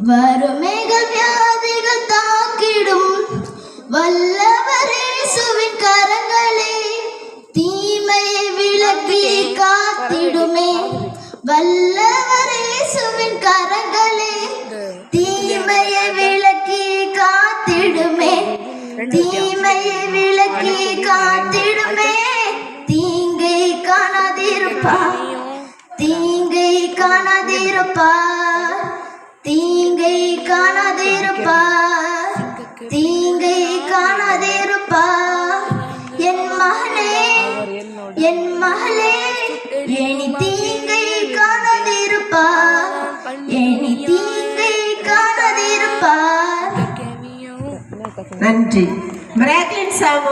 வருமேகள் வியாதிகள் தாக்கிடும் வல்லவரேசுவின் கரங்களே, தீமையை விலக்கி காத்திடுமே. வல்லவரேசுவின் கரங்களே, தீமையை விலக்கி காத்திடுமே. தீமையை விலக்கி காத்திடுமே. தீங்கை காணாதிருப்பார், தீங்கை காணாதிருப்பார், தீங்கை காணாதிருப்பார், தீங்கை காணாதிருப்பார். என் மகளே, என் மகளே, இனி தீங்கை காணாதிருப்பார், இனி தீங்கை காணாதிருப்பார். நன்றி. Miracle song